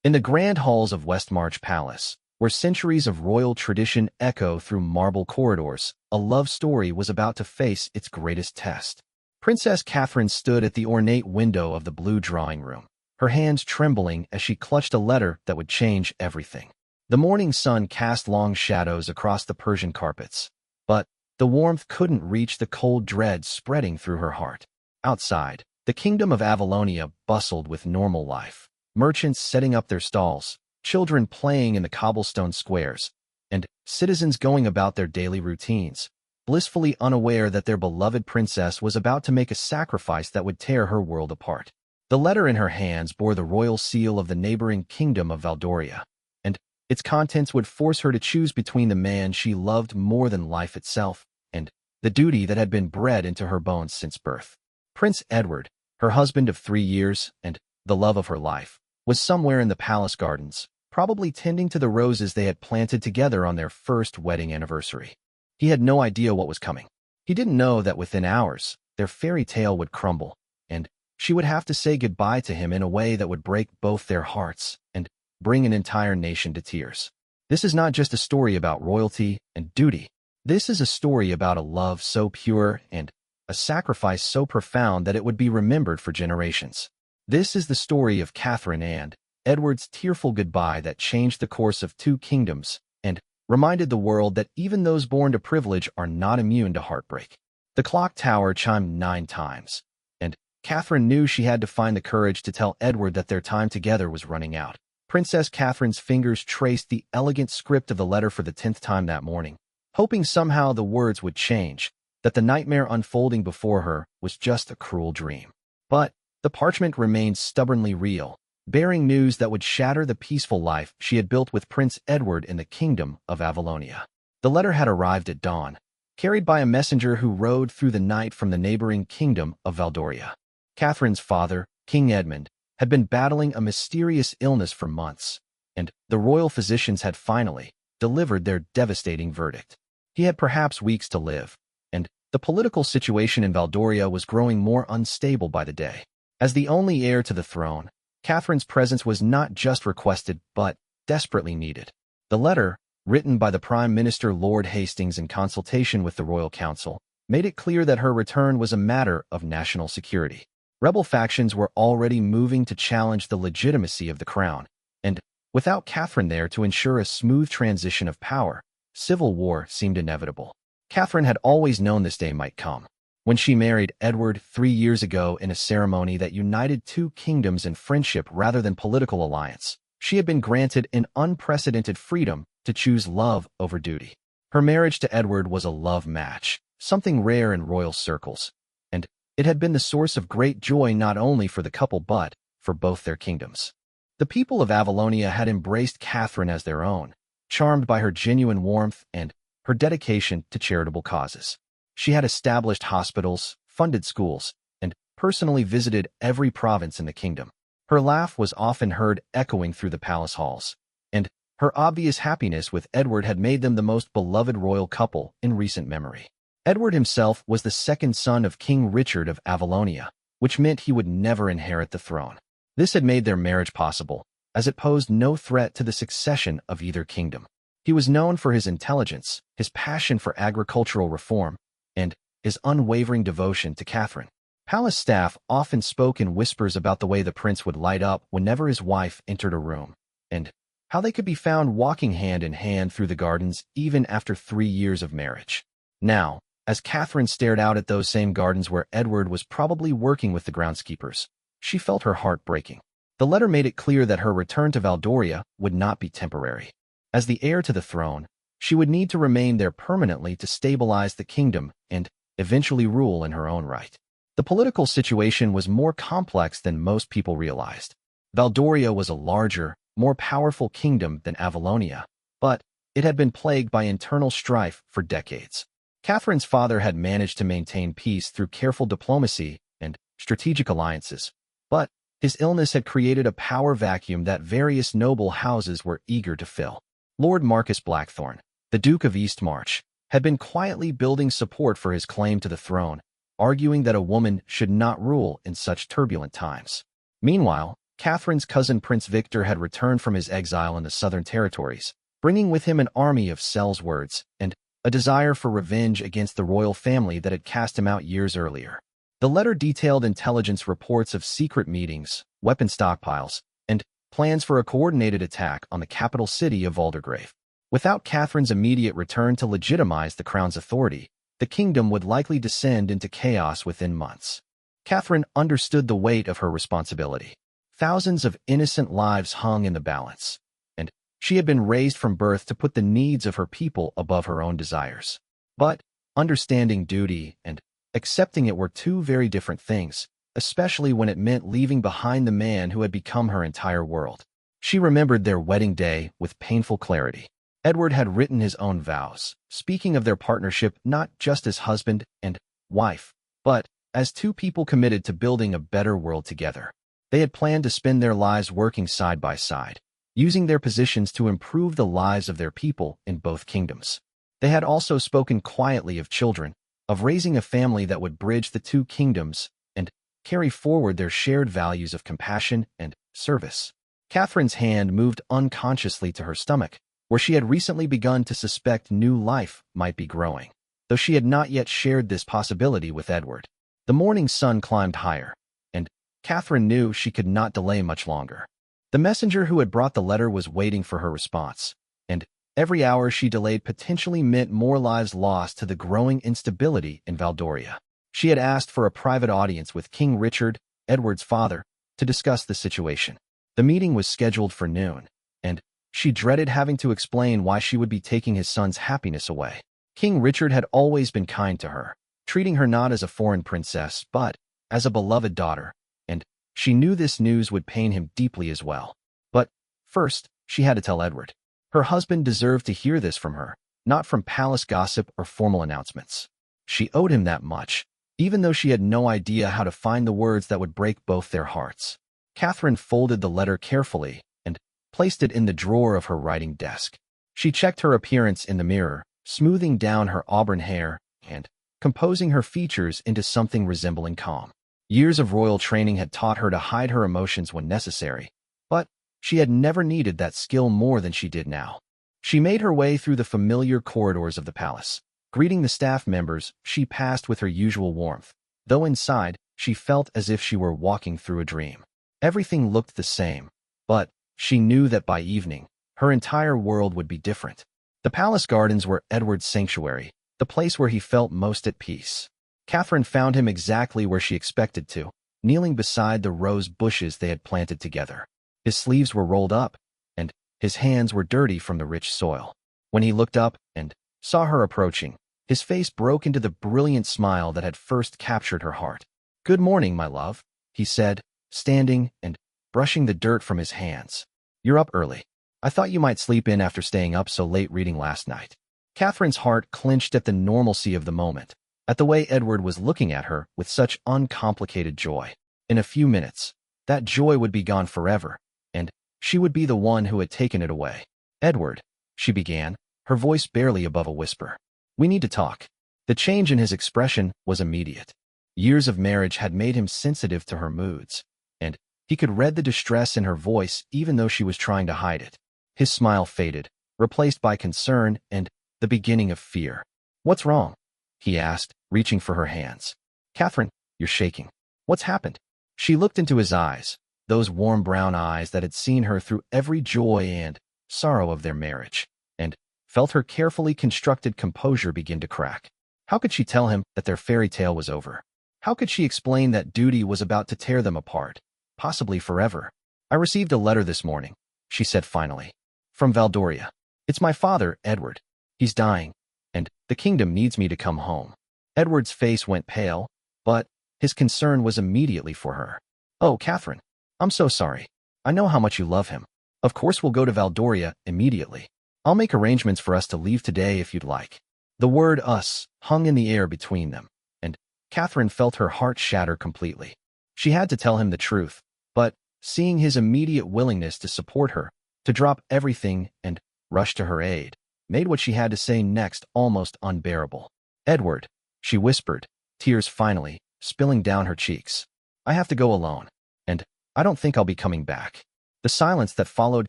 In the grand halls of Westmarch Palace, where centuries of royal tradition echo through marble corridors, a love story was about to face its greatest test. Princess Catherine stood at the ornate window of the blue drawing room, her hands trembling as she clutched a letter that would change everything. The morning sun cast long shadows across the Persian carpets, but the warmth couldn't reach the cold dread spreading through her heart. Outside, the kingdom of Avalonia bustled with normal life, merchants setting up their stalls, children playing in the cobblestone squares, and citizens going about their daily routines, blissfully unaware that their beloved princess was about to make a sacrifice that would tear her world apart. The letter in her hands bore the royal seal of the neighboring kingdom of Valdoria, and its contents would force her to choose between the man she loved more than life itself and the duty that had been bred into her bones since birth. Prince Edward, her husband of 3 years and the love of her life, was somewhere in the palace gardens, probably tending to the roses they had planted together on their first wedding anniversary. He had no idea what was coming. He didn't know that within hours, their fairy tale would crumble, and she would have to say goodbye to him in a way that would break both their hearts and bring an entire nation to tears. This is not just a story about royalty and duty. This is a story about a love so pure and a sacrifice so profound that it would be remembered for generations. This is the story of Catherine and Edward's tearful goodbye that changed the course of 2 kingdoms and reminded the world that even those born to privilege are not immune to heartbreak. The clock tower chimed 9 times, and Catherine knew she had to find the courage to tell Edward that their time together was running out. Princess Catherine's fingers traced the elegant script of the letter for the 10th time that morning, hoping somehow the words would change, that the nightmare unfolding before her was just a cruel dream. But the parchment remained stubbornly real, bearing news that would shatter the peaceful life she had built with Prince Edward in the kingdom of Avalonia. The letter had arrived at dawn, carried by a messenger who rode through the night from the neighboring kingdom of Valdoria. Catherine's father, King Edmund, had been battling a mysterious illness for months, and the royal physicians had finally delivered their devastating verdict. He had perhaps weeks to live, and the political situation in Valdoria was growing more unstable by the day. As the only heir to the throne, Catherine's presence was not just requested but desperately needed. The letter, written by the Prime Minister Lord Hastings in consultation with the Royal Council, made it clear that her return was a matter of national security. Rebel factions were already moving to challenge the legitimacy of the crown, and without Catherine there to ensure a smooth transition of power, civil war seemed inevitable. Catherine had always known this day might come. When she married Edward 3 years ago in a ceremony that united 2 kingdoms in friendship rather than political alliance, she had been granted an unprecedented freedom to choose love over duty. Her marriage to Edward was a love match, something rare in royal circles, and it had been the source of great joy not only for the couple but for both their kingdoms. The people of Avalonia had embraced Catherine as their own, charmed by her genuine warmth and her dedication to charitable causes. She had established hospitals, funded schools, and personally visited every province in the kingdom. Her laugh was often heard echoing through the palace halls, and her obvious happiness with Edward had made them the most beloved royal couple in recent memory. Edward himself was the second son of King Richard of Avalonia, which meant he would never inherit the throne. This had made their marriage possible, as it posed no threat to the succession of either kingdom. He was known for his intelligence, his passion for agricultural reform, and his unwavering devotion to Catherine. Palace staff often spoke in whispers about the way the prince would light up whenever his wife entered a room, and how they could be found walking hand in hand through the gardens even after 3 years of marriage. Now, as Catherine stared out at those same gardens where Edward was probably working with the groundskeepers, she felt her heart breaking. The letter made it clear that her return to Valdoria would not be temporary. As the heir to the throne, she would need to remain there permanently to stabilize the kingdom and eventually rule in her own right. The political situation was more complex than most people realized. Valdoria was a larger, more powerful kingdom than Avalonia, but it had been plagued by internal strife for decades. Catherine's father had managed to maintain peace through careful diplomacy and strategic alliances, but his illness had created a power vacuum that various noble houses were eager to fill. Lord Marcus Blackthorne, the Duke of Eastmarch, had been quietly building support for his claim to the throne, arguing that a woman should not rule in such turbulent times. Meanwhile, Catherine's cousin Prince Victor had returned from his exile in the southern territories, bringing with him an army of Sells-words and a desire for revenge against the royal family that had cast him out years earlier. The letter detailed intelligence reports of secret meetings, weapon stockpiles, and plans for a coordinated attack on the capital city of Waldegrave. Without Catherine's immediate return to legitimize the crown's authority, the kingdom would likely descend into chaos within months. Catherine understood the weight of her responsibility. Thousands of innocent lives hung in the balance, and she had been raised from birth to put the needs of her people above her own desires. But understanding duty and accepting it were two very different things, especially when it meant leaving behind the man who had become her entire world. She remembered their wedding day with painful clarity. Edward had written his own vows, speaking of their partnership not just as husband and wife, but as two people committed to building a better world together. They had planned to spend their lives working side by side, using their positions to improve the lives of their people in both kingdoms. They had also spoken quietly of children, of raising a family that would bridge the two kingdoms and carry forward their shared values of compassion and service. Catherine's hand moved unconsciously to her stomach, where she had recently begun to suspect new life might be growing, though she had not yet shared this possibility with Edward. The morning sun climbed higher, and Catherine knew she could not delay much longer. The messenger who had brought the letter was waiting for her response, and every hour she delayed potentially meant more lives lost to the growing instability in Valdoria. She had asked for a private audience with King Richard, Edward's father, to discuss the situation. The meeting was scheduled for noon, and she dreaded having to explain why she would be taking his son's happiness away. King Richard had always been kind to her, treating her not as a foreign princess, but as a beloved daughter, and she knew this news would pain him deeply as well. But first, she had to tell Edward. Her husband deserved to hear this from her, not from palace gossip or formal announcements. She owed him that much, even though she had no idea how to find the words that would break both their hearts. Catherine folded the letter carefully and placed it in the drawer of her writing desk. She checked her appearance in the mirror, smoothing down her auburn hair and composing her features into something resembling calm. Years of royal training had taught her to hide her emotions when necessary, but she had never needed that skill more than she did now. She made her way through the familiar corridors of the palace. Greeting the staff members, she passed with her usual warmth, though inside, she felt as if she were walking through a dream. Everything looked the same, but she knew that by evening, her entire world would be different. The palace gardens were Edward's sanctuary, the place where he felt most at peace. Catherine found him exactly where she expected to, kneeling beside the rose bushes they had planted together. His sleeves were rolled up, and his hands were dirty from the rich soil. When he looked up and saw her approaching, his face broke into the brilliant smile that had first captured her heart. "Good morning, my love," he said, standing and brushing the dirt from his hands. "You're up early. I thought you might sleep in after staying up so late reading last night." Catherine's heart clenched at the normalcy of the moment, at the way Edward was looking at her with such uncomplicated joy. In a few minutes, that joy would be gone forever, and she would be the one who had taken it away. "Edward," she began, her voice barely above a whisper. "We need to talk." The change in his expression was immediate. Years of marriage had made him sensitive to her moods, and he could read the distress in her voice even though she was trying to hide it. His smile faded, replaced by concern and the beginning of fear. "What's wrong?" he asked, reaching for her hands. "Catherine, you're shaking. What's happened?" She looked into his eyes, those warm brown eyes that had seen her through every joy and sorrow of their marriage, and felt her carefully constructed composure begin to crack. How could she tell him that their fairy tale was over? How could she explain that duty was about to tear them apart, possibly forever? "I received a letter this morning," she said finally. "From Valdoria. It's my father, Edward. He's dying, and the kingdom needs me to come home." Edward's face went pale, but his concern was immediately for her. "Oh, Catherine, I'm so sorry. I know how much you love him. Of course we'll go to Valdoria immediately. I'll make arrangements for us to leave today if you'd like." The word "us" hung in the air between them, and Catherine felt her heart shatter completely. She had to tell him the truth, but seeing his immediate willingness to support her, to drop everything and rush to her aid, made what she had to say next almost unbearable. "Edward," she whispered, tears finally spilling down her cheeks. "I have to go alone, and I don't think I'll be coming back." The silence that followed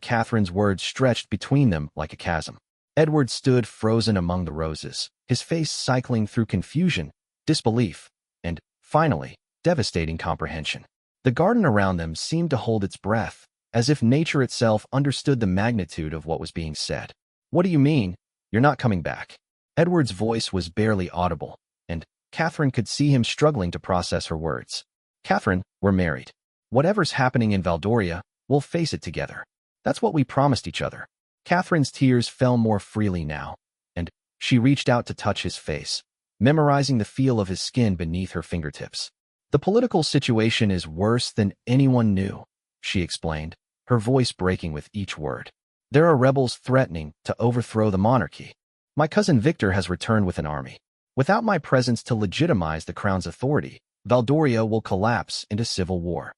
Catherine's words stretched between them like a chasm. Edward stood frozen among the roses, his face cycling through confusion, disbelief, and, finally, devastating comprehension. The garden around them seemed to hold its breath, as if nature itself understood the magnitude of what was being said. "What do you mean? You're not coming back?" Edward's voice was barely audible, and Catherine could see him struggling to process her words. "Catherine, we're married. Whatever's happening in Valdoria, we'll face it together. That's what we promised each other." Catherine's tears fell more freely now, and she reached out to touch his face, memorizing the feel of his skin beneath her fingertips. "The political situation is worse than anyone knew," she explained, her voice breaking with each word. "There are rebels threatening to overthrow the monarchy. My cousin Victor has returned with an army. Without my presence to legitimize the crown's authority, Valdoria will collapse into civil war."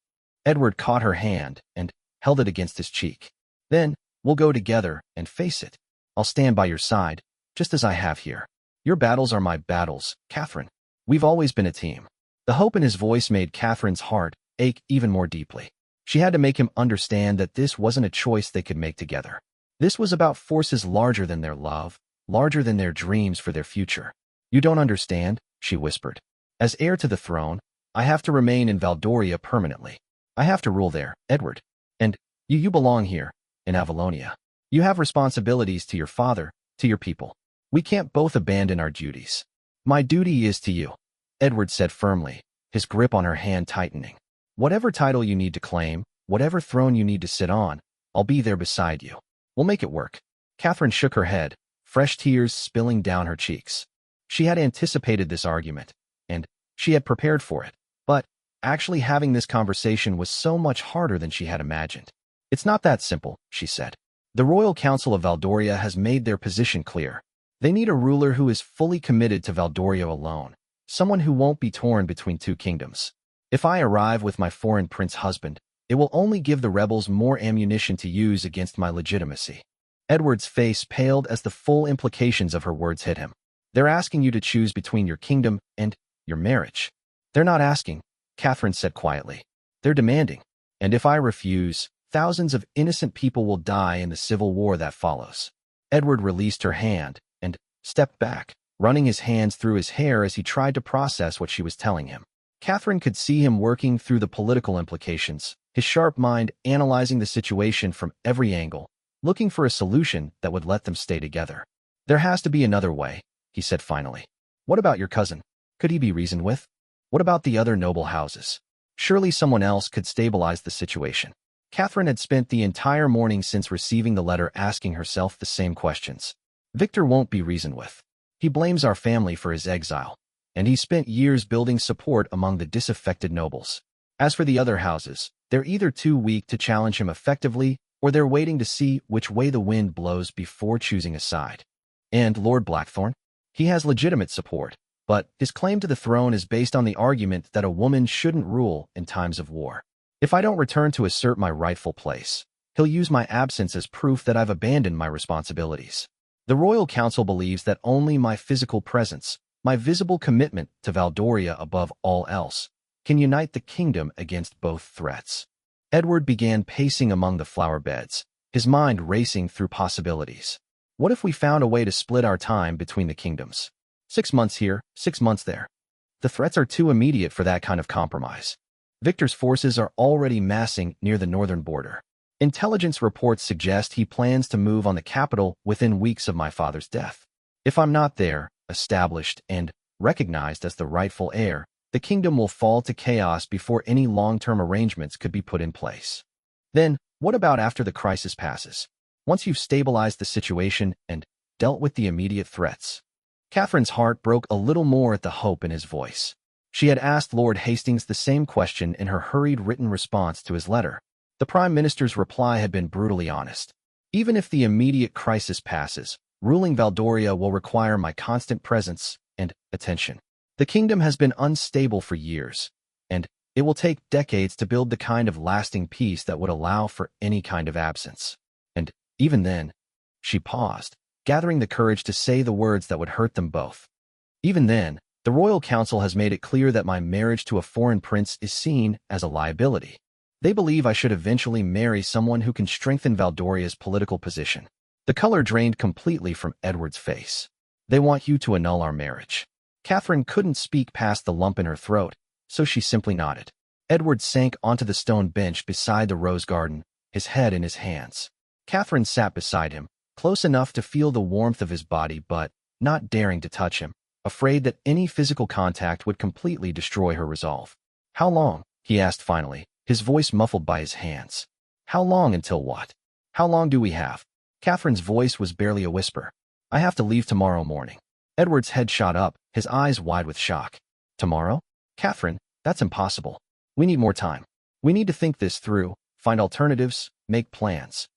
Edward caught her hand and held it against his cheek. "Then, we'll go together and face it. I'll stand by your side, just as I have here. Your battles are my battles, Catherine. We've always been a team." The hope in his voice made Catherine's heart ache even more deeply. She had to make him understand that this wasn't a choice they could make together. This was about forces larger than their love, larger than their dreams for their future. "You don't understand," she whispered. "As heir to the throne, I have to remain in Valdoria permanently. I have to rule there, Edward. And you belong here, in Avalonia. You have responsibilities to your father, to your people. We can't both abandon our duties." "My duty is to you," Edward said firmly, his grip on her hand tightening. "Whatever title you need to claim, whatever throne you need to sit on, I'll be there beside you. We'll make it work." Catherine shook her head, fresh tears spilling down her cheeks. She had anticipated this argument, and she had prepared for it, but actually having this conversation was so much harder than she had imagined. "It's not that simple," she said. "The Royal Council of Valdoria has made their position clear. They need a ruler who is fully committed to Valdoria alone, someone who won't be torn between two kingdoms. If I arrive with my foreign prince husband, it will only give the rebels more ammunition to use against my legitimacy." Edward's face paled as the full implications of her words hit him. "They're asking you to choose between your kingdom and your marriage." "They're not asking," Catherine said quietly. "They're demanding. And if I refuse, thousands of innocent people will die in the civil war that follows." Edward released her hand and stepped back, running his hands through his hair as he tried to process what she was telling him. Catherine could see him working through the political implications, his sharp mind analyzing the situation from every angle, looking for a solution that would let them stay together. "There has to be another way," he said finally. "What about your cousin? Could he be reasoned with? What about the other noble houses? Surely someone else could stabilize the situation." Catherine had spent the entire morning since receiving the letter asking herself the same questions. "Victor won't be reasoned with. He blames our family for his exile, and he spent years building support among the disaffected nobles. As for the other houses, they're either too weak to challenge him effectively, or they're waiting to see which way the wind blows before choosing a side. And Lord Blackthorn? He has legitimate support, but his claim to the throne is based on the argument that a woman shouldn't rule in times of war. If I don't return to assert my rightful place, he'll use my absence as proof that I've abandoned my responsibilities. The Royal Council believes that only my physical presence, my visible commitment to Valdoria above all else, can unite the kingdom against both threats." Edward began pacing among the flower beds, his mind racing through possibilities. What if we found a way to split our time between the kingdoms? 6 months here, 6 months there. The threats are too immediate for that kind of compromise. Victor's forces are already massing near the northern border. Intelligence reports suggest he plans to move on the capital within weeks of my father's death. If I'm not there, established and recognized as the rightful heir, the kingdom will fall to chaos before any long-term arrangements could be put in place. Then, what about after the crisis passes? Once you've stabilized the situation and dealt with the immediate threats? Catherine's heart broke a little more at the hope in his voice. She had asked Lord Hastings the same question in her hurried written response to his letter. The Prime Minister's reply had been brutally honest. "Even if the immediate crisis passes, ruling Valdoria will require my constant presence and attention. The kingdom has been unstable for years, and it will take decades to build the kind of lasting peace that would allow for any kind of absence. And even then," she paused, gathering the courage to say the words that would hurt them both. "Even then, the Royal Council has made it clear that my marriage to a foreign prince is seen as a liability. They believe I should eventually marry someone who can strengthen Valdoria's political position. The color drained completely from Edward's face. They want you to annul our marriage. Catherine couldn't speak past the lump in her throat, so she simply nodded. Edward sank onto the stone bench beside the rose garden, his head in his hands. Catherine sat beside him, close enough to feel the warmth of his body but not daring to touch him, afraid that any physical contact would completely destroy her resolve. "How long?" he asked finally, his voice muffled by his hands. "How long until what? How long do we have?" Catherine's voice was barely a whisper. "I have to leave tomorrow morning." Edward's head shot up, his eyes wide with shock. "Tomorrow? Catherine, that's impossible. We need more time. We need to think this through, find alternatives, make plans."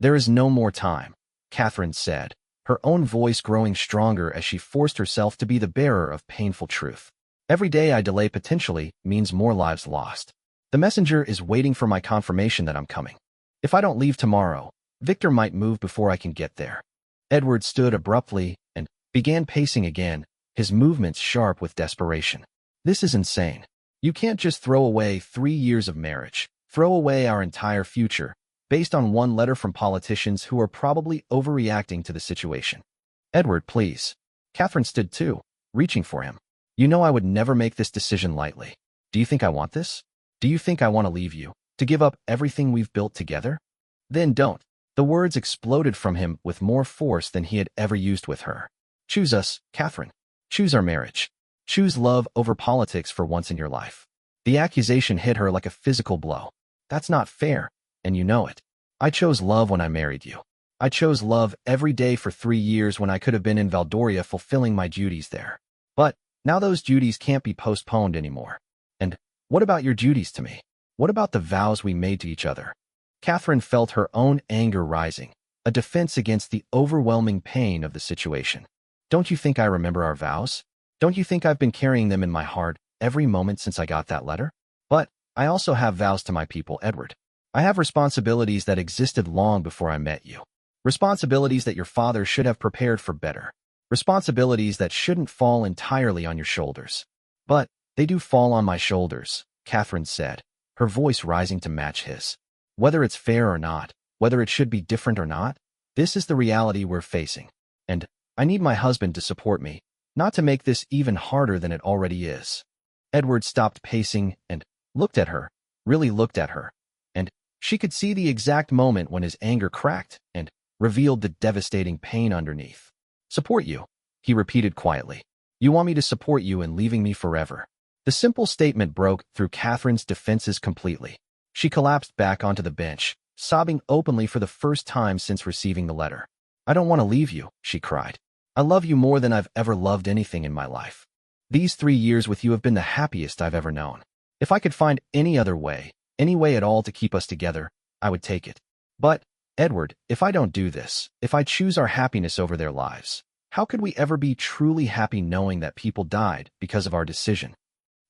"There is no more time," Catherine said, her own voice growing stronger as she forced herself to be the bearer of painful truth. "Every day I delay potentially means more lives lost. The messenger is waiting for my confirmation that I'm coming. If I don't leave tomorrow, Victor might move before I can get there." Edward stood abruptly and began pacing again, his movements sharp with desperation. "This is insane. You can't just throw away 3 years of marriage, throw away our entire future, based on one letter from politicians who are probably overreacting to the situation." "Edward, please." Catherine stood too, reaching for him. "You know I would never make this decision lightly. Do you think I want this? Do you think I want to leave you, to give up everything we've built together? Then don't." The words exploded from him with more force than he had ever used with her. "Choose us, Catherine. Choose our marriage. Choose love over politics for once in your life." The accusation hit her like a physical blow. "That's not fair, and you know it. I chose love when I married you. I chose love every day for 3 years when I could have been in Valdoria fulfilling my duties there. But now those duties can't be postponed anymore. And what about your duties to me? What about the vows we made to each other?" Catherine felt her own anger rising, a defense against the overwhelming pain of the situation. "Don't you think I remember our vows? Don't you think I've been carrying them in my heart every moment since I got that letter? But I also have vows to my people, Edward. I have responsibilities that existed long before I met you. Responsibilities that your father should have prepared for better. Responsibilities that shouldn't fall entirely on your shoulders. But they do fall on my shoulders," Catherine said, her voice rising to match his. "Whether it's fair or not, whether it should be different or not, this is the reality we're facing. And I need my husband to support me, not to make this even harder than it already is." Edward stopped pacing and looked at her, really looked at her, and she could see the exact moment when his anger cracked and revealed the devastating pain underneath. "Support you," he repeated quietly. "You want me to support you in leaving me forever." The simple statement broke through Catherine's defenses completely. She collapsed back onto the bench, sobbing openly for the first time since receiving the letter. "I don't want to leave you," she cried. "I love you more than I've ever loved anything in my life. These 3 years with you have been the happiest I've ever known. If I could find any other way, any way at all to keep us together, I would take it. But, Edward, if I don't do this, if I choose our happiness over their lives, how could we ever be truly happy knowing that people died because of our decision?"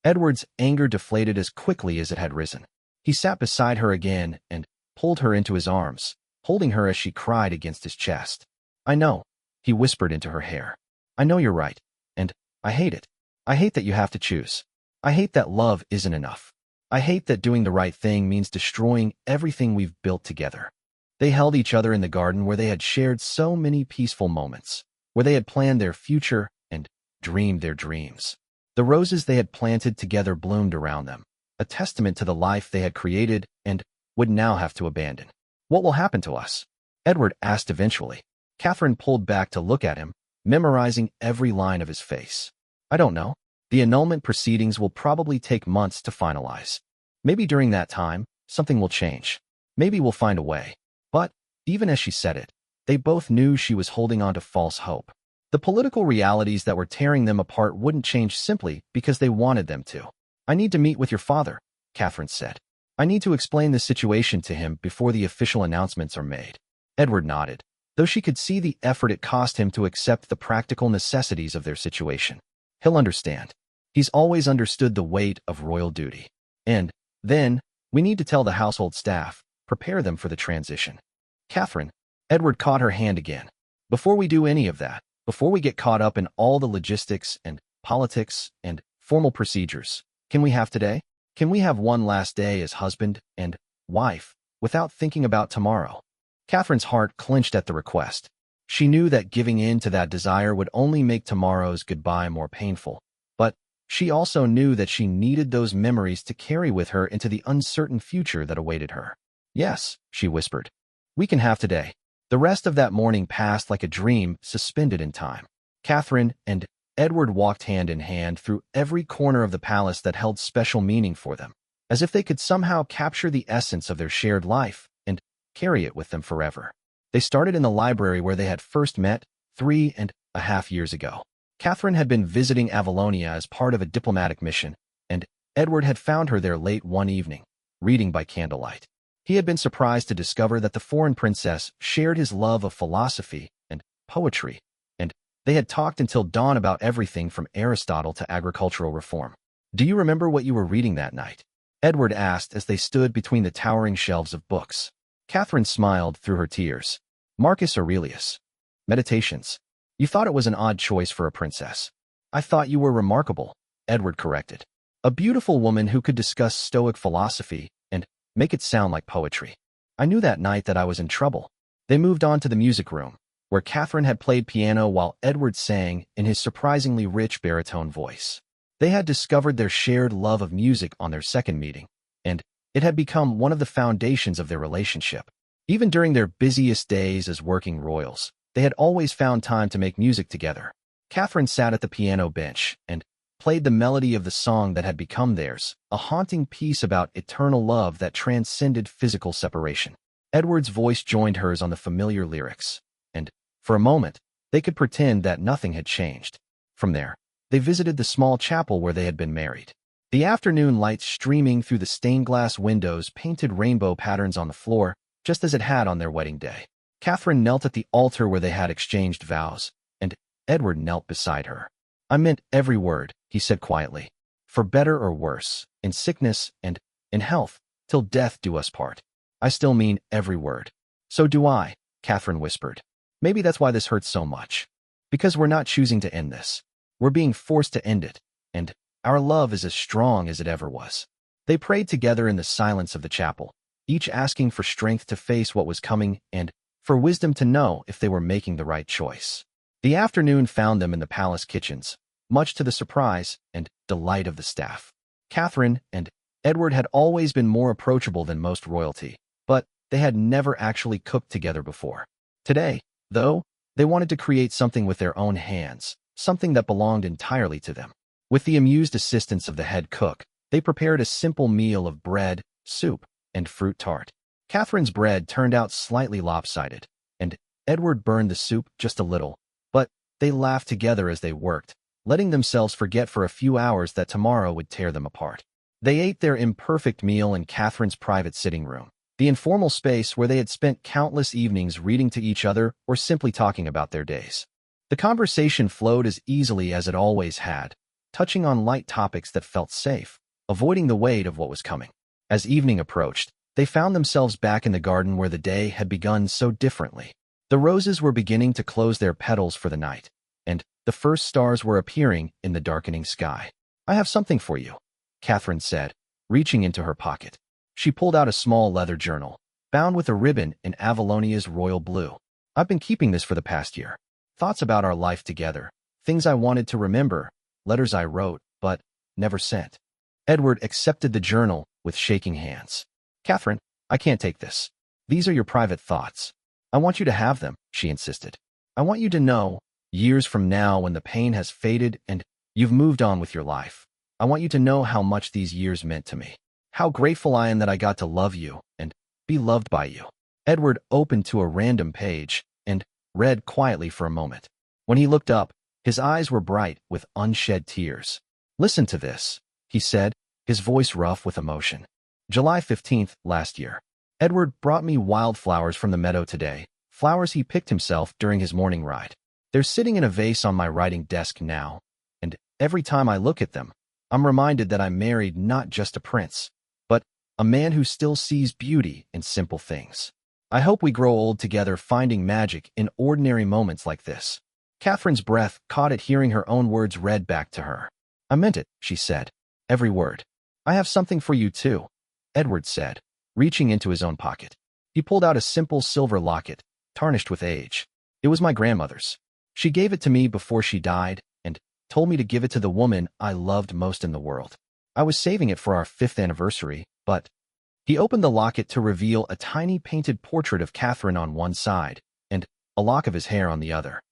Edward's anger deflated as quickly as it had risen. He sat beside her again and pulled her into his arms, holding her as she cried against his chest. "I know," he whispered into her hair. "I know you're right, and I hate it. I hate that you have to choose. I hate that love isn't enough. I hate that doing the right thing means destroying everything we've built together." They held each other in the garden where they had shared so many peaceful moments, where they had planned their future and dreamed their dreams. The roses they had planted together bloomed around them, a testament to the life they had created and would now have to abandon. "What will happen to us?" Edward asked eventually. Catherine pulled back to look at him, memorizing every line of his face. "I don't know. The annulment proceedings will probably take months to finalize. Maybe during that time, something will change. Maybe we'll find a way." But, even as she said it, they both knew she was holding on to false hope. The political realities that were tearing them apart wouldn't change simply because they wanted them to. "I need to meet with your father," Catherine said. "I need to explain the situation to him before the official announcements are made." Edward nodded, though she could see the effort it cost him to accept the practical necessities of their situation. "He'll understand. He's always understood the weight of royal duty. And then, we need to tell the household staff, prepare them for the transition." "Catherine," Edward caught her hand again. "Before we do any of that, before we get caught up in all the logistics and politics and formal procedures, can we have today? Can we have one last day as husband and wife without thinking about tomorrow? Catherine's heart clenched at the request. She knew that giving in to that desire would only make tomorrow's goodbye more painful, but she also knew that she needed those memories to carry with her into the uncertain future that awaited her. Yes, she whispered. We can have today. The rest of that morning passed like a dream suspended in time. Catherine and Edward walked hand in hand through every corner of the palace that held special meaning for them, as if they could somehow capture the essence of their shared life and carry it with them forever. They started in the library where they had first met 3.5 years ago. Catherine had been visiting Avalonia as part of a diplomatic mission, and Edward had found her there late one evening, reading by candlelight. He had been surprised to discover that the foreign princess shared his love of philosophy and poetry, and they had talked until dawn about everything from Aristotle to agricultural reform. Do you remember what you were reading that night? Edward asked as they stood between the towering shelves of books. Catherine smiled through her tears. Marcus Aurelius. Meditations. You thought it was an odd choice for a princess. I thought you were remarkable, Edward corrected. A beautiful woman who could discuss Stoic philosophy and make it sound like poetry. I knew that night that I was in trouble. They moved on to the music room, where Catherine had played piano while Edward sang in his surprisingly rich baritone voice. They had discovered their shared love of music on their second meeting, and it had become one of the foundations of their relationship. Even during their busiest days as working royals, they had always found time to make music together. Catherine sat at the piano bench and played the melody of the song that had become theirs, a haunting piece about eternal love that transcended physical separation. Edward's voice joined hers on the familiar lyrics, and, for a moment, they could pretend that nothing had changed. From there, they visited the small chapel where they had been married. The afternoon light streaming through the stained-glass windows painted rainbow patterns on the floor, just as it had on their wedding day. Catherine knelt at the altar where they had exchanged vows, and Edward knelt beside her. I meant every word, he said quietly. For better or worse, in sickness and in health, till death do us part. I still mean every word. So do I, Catherine whispered. Maybe that's why this hurts so much. Because we're not choosing to end this. We're being forced to end it, and our love is as strong as it ever was. They prayed together in the silence of the chapel, each asking for strength to face what was coming and for wisdom to know if they were making the right choice. The afternoon found them in the palace kitchens, much to the surprise and delight of the staff. Catherine and Edward had always been more approachable than most royalty, but they had never actually cooked together before. Today, though, they wanted to create something with their own hands, something that belonged entirely to them. With the amused assistance of the head cook, they prepared a simple meal of bread, soup, and fruit tart. Catherine's bread turned out slightly lopsided, and Edward burned the soup just a little, but they laughed together as they worked, letting themselves forget for a few hours that tomorrow would tear them apart. They ate their imperfect meal in Catherine's private sitting room, the informal space where they had spent countless evenings reading to each other or simply talking about their days. The conversation flowed as easily as it always had, touching on light topics that felt safe, avoiding the weight of what was coming. As evening approached, they found themselves back in the garden where the day had begun so differently. The roses were beginning to close their petals for the night, and the first stars were appearing in the darkening sky. I have something for you, Catherine said, reaching into her pocket. She pulled out a small leather journal, bound with a ribbon in Avalonia's royal blue. I've been keeping this for the past year. Thoughts about our life together, things I wanted to remember, letters I wrote, but never sent. Edward accepted the journal with shaking hands. Catherine, I can't take this. These are your private thoughts. I want you to have them, she insisted. I want you to know, years from now when the pain has faded and you've moved on with your life, I want you to know how much these years meant to me. How grateful I am that I got to love you and be loved by you. Edward opened to a random page and read quietly for a moment. When he looked up, his eyes were bright with unshed tears. Listen to this, he said, his voice rough with emotion. July 15th, last year. Edward brought me wildflowers from the meadow today, flowers he picked himself during his morning ride. They're sitting in a vase on my writing desk now, and every time I look at them, I'm reminded that I married not just a prince, but a man who still sees beauty in simple things. I hope we grow old together finding magic in ordinary moments like this. Catherine's breath caught at hearing her own words read back to her. I meant it, she said. Every word. I have something for you too, Edward said, reaching into his own pocket. He pulled out a simple silver locket, tarnished with age. It was my grandmother's. She gave it to me before she died and told me to give it to the woman I loved most in the world. I was saving it for our 5th anniversary, but... He opened the locket to reveal a tiny painted portrait of Catherine on one side and a lock of his hair on the other.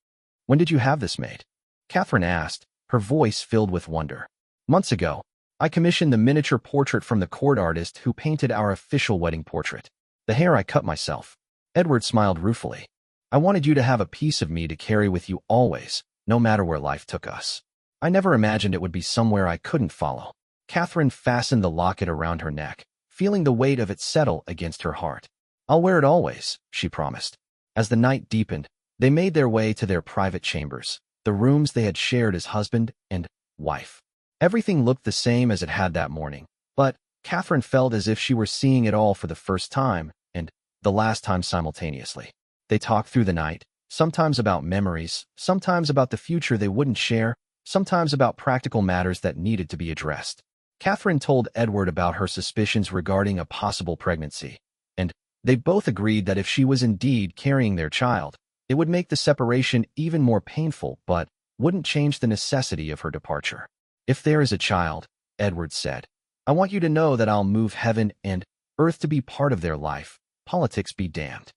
When did you have this made? Catherine asked, her voice filled with wonder. Months ago. I commissioned the miniature portrait from the court artist who painted our official wedding portrait. The hair I cut myself. Edward smiled ruefully. I wanted you to have a piece of me to carry with you always, no matter where life took us. I never imagined it would be somewhere I couldn't follow. Catherine fastened the locket around her neck, feeling the weight of it settle against her heart. I'll wear it always, she promised. As the night deepened, they made their way to their private chambers, the rooms they had shared as husband and wife. Everything looked the same as it had that morning, but Catherine felt as if she were seeing it all for the first time and the last time simultaneously. They talked through the night, sometimes about memories, sometimes about the future they wouldn't share, sometimes about practical matters that needed to be addressed. Catherine told Edward about her suspicions regarding a possible pregnancy, and they both agreed that if she was indeed carrying their child, it would make the separation even more painful but wouldn't change the necessity of her departure. If there is a child, Edward said, I want you to know that I'll move heaven and earth to be part of their life, politics be damned.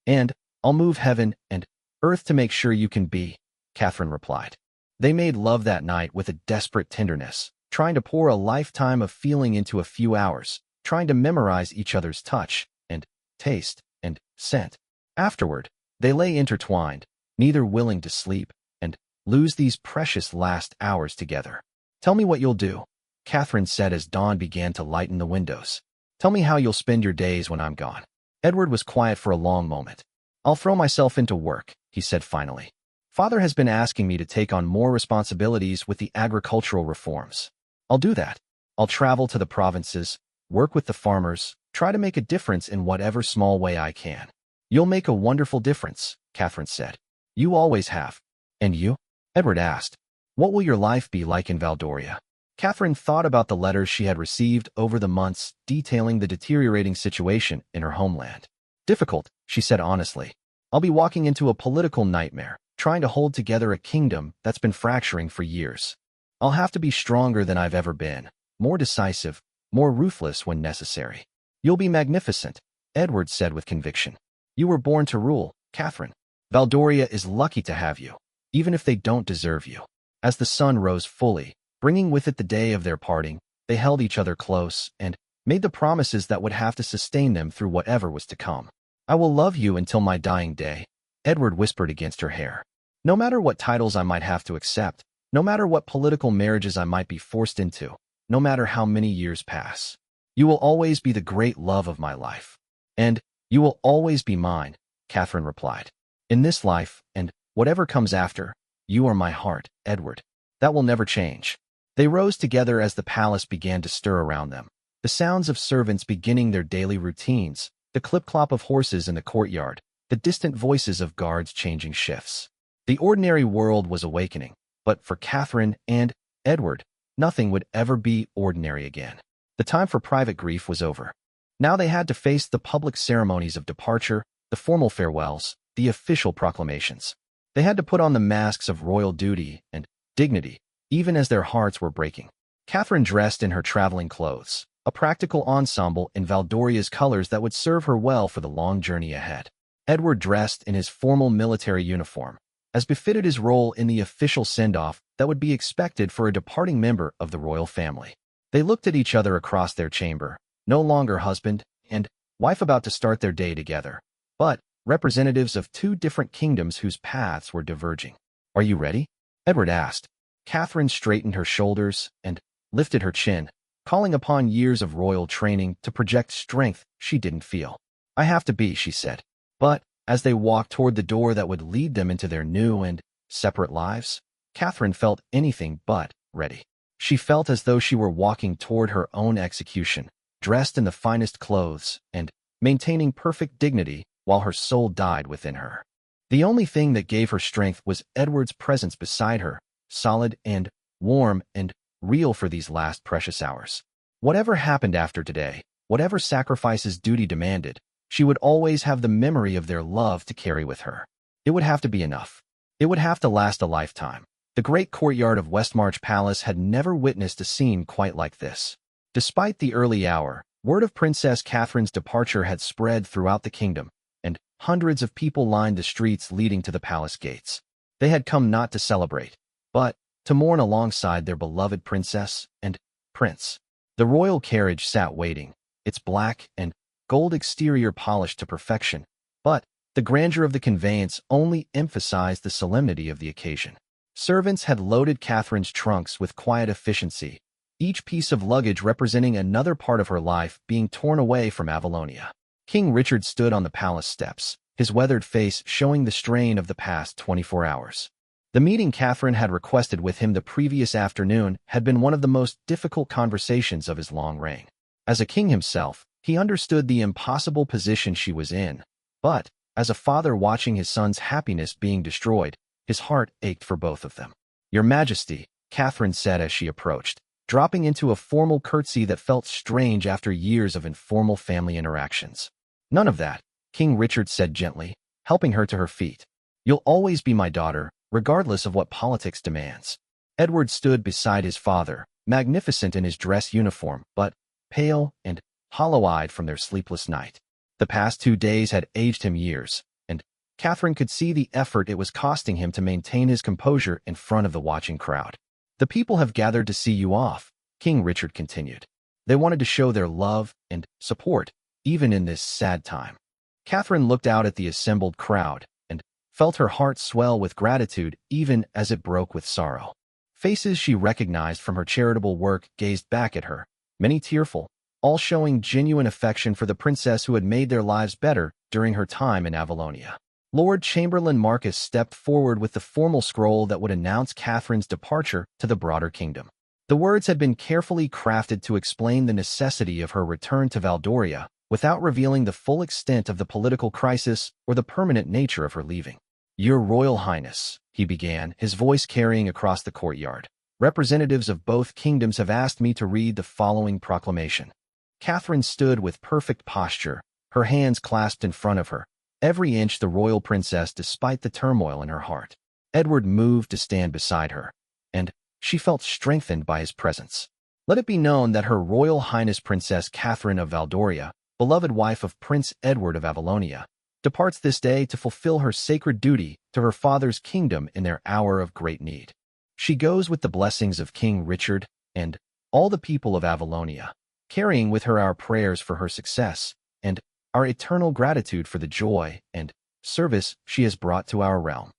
And I'll move heaven and earth to make sure you can be, Catherine replied. They made love that night with a desperate tenderness, trying to pour a lifetime of feeling into a few hours, trying to memorize each other's touch and taste and scent. Afterward, they lay intertwined, neither willing to sleep, and lose these precious last hours together. Tell me what you'll do, Catherine said as dawn began to lighten the windows. Tell me how you'll spend your days when I'm gone. Edward was quiet for a long moment. I'll throw myself into work, he said finally. Father has been asking me to take on more responsibilities with the agricultural reforms. I'll do that. I'll travel to the provinces, work with the farmers, try to make a difference in whatever small way I can. You'll make a wonderful difference, Catherine said. You always have. And you? Edward asked. What will your life be like in Valdoria? Catherine thought about the letters she had received over the months detailing the deteriorating situation in her homeland. Difficult, she said honestly. I'll be walking into a political nightmare, trying to hold together a kingdom that's been fracturing for years. I'll have to be stronger than I've ever been, more decisive, more ruthless when necessary. You'll be magnificent, Edward said with conviction. You were born to rule, Catherine. Valdoria is lucky to have you, even if they don't deserve you. As the sun rose fully, bringing with it the day of their parting, they held each other close and made the promises that would have to sustain them through whatever was to come. I will love you until my dying day, Edward whispered against her hair. No matter what titles I might have to accept, no matter what political marriages I might be forced into, no matter how many years pass, you will always be the great love of my life. And you will always be mine, Catherine replied. In this life, and whatever comes after, you are my heart, Edward. That will never change. They rose together as the palace began to stir around them. The sounds of servants beginning their daily routines, the clip-clop of horses in the courtyard, the distant voices of guards changing shifts. The ordinary world was awakening, but for Catherine and Edward, nothing would ever be ordinary again. The time for private grief was over. Now they had to face the public ceremonies of departure, the formal farewells, the official proclamations. They had to put on the masks of royal duty and dignity, even as their hearts were breaking. Catherine dressed in her traveling clothes, a practical ensemble in Valdoria's colors that would serve her well for the long journey ahead. Edward dressed in his formal military uniform, as befitted his role in the official send-off that would be expected for a departing member of the royal family. They looked at each other across their chamber, no longer husband and wife about to start their day together, but representatives of two different kingdoms whose paths were diverging. Are you ready? Edward asked. Catherine straightened her shoulders and lifted her chin, calling upon years of royal training to project strength she didn't feel. I have to be, she said. But as they walked toward the door that would lead them into their new and separate lives, Catherine felt anything but ready. She felt as though she were walking toward her own execution, dressed in the finest clothes and maintaining perfect dignity while her soul died within her. The only thing that gave her strength was Edward's presence beside her, solid and warm and real for these last precious hours. Whatever happened after today, whatever sacrifices duty demanded, she would always have the memory of their love to carry with her. It would have to be enough. It would have to last a lifetime. The great courtyard of Westmarch Palace had never witnessed a scene quite like this. Despite the early hour, word of Princess Catherine's departure had spread throughout the kingdom, and hundreds of people lined the streets leading to the palace gates. They had come not to celebrate, but to mourn alongside their beloved princess and prince. The royal carriage sat waiting, its black and gold exterior polished to perfection, but the grandeur of the conveyance only emphasized the solemnity of the occasion. Servants had loaded Catherine's trunks with quiet efficiency, each piece of luggage representing another part of her life being torn away from Avalonia. King Richard stood on the palace steps, his weathered face showing the strain of the past 24 hours. The meeting Catherine had requested with him the previous afternoon had been one of the most difficult conversations of his long reign. As a king himself, he understood the impossible position she was in, but as a father watching his son's happiness being destroyed, his heart ached for both of them. "Your Majesty," Catherine said as she approached, dropping into a formal curtsy that felt strange after years of informal family interactions. "None of that," King Richard said gently, helping her to her feet. "You'll always be my daughter, regardless of what politics demands." Edward stood beside his father, magnificent in his dress uniform, but pale and hollow-eyed from their sleepless night. The past 2 days had aged him years, and Catherine could see the effort it was costing him to maintain his composure in front of the watching crowd. "The people have gathered to see you off," King Richard continued. "They wanted to show their love and support, even in this sad time." Catherine looked out at the assembled crowd and felt her heart swell with gratitude even as it broke with sorrow. Faces she recognized from her charitable work gazed back at her, many tearful, all showing genuine affection for the princess who had made their lives better during her time in Avalonia. Lord Chamberlain Marcus stepped forward with the formal scroll that would announce Catherine's departure to the broader kingdom. The words had been carefully crafted to explain the necessity of her return to Valdoria, without revealing the full extent of the political crisis or the permanent nature of her leaving. "Your Royal Highness," he began, his voice carrying across the courtyard, "representatives of both kingdoms have asked me to read the following proclamation." Catherine stood with perfect posture, her hands clasped in front of her, every inch the royal princess despite the turmoil in her heart. Edward moved to stand beside her, and she felt strengthened by his presence. "Let it be known that Her Royal Highness Princess Catherine of Valdoria, beloved wife of Prince Edward of Avalonia, departs this day to fulfill her sacred duty to her father's kingdom in their hour of great need. She goes with the blessings of King Richard and all the people of Avalonia, carrying with her our prayers for her success and our eternal gratitude for the joy and service she has brought to our realm."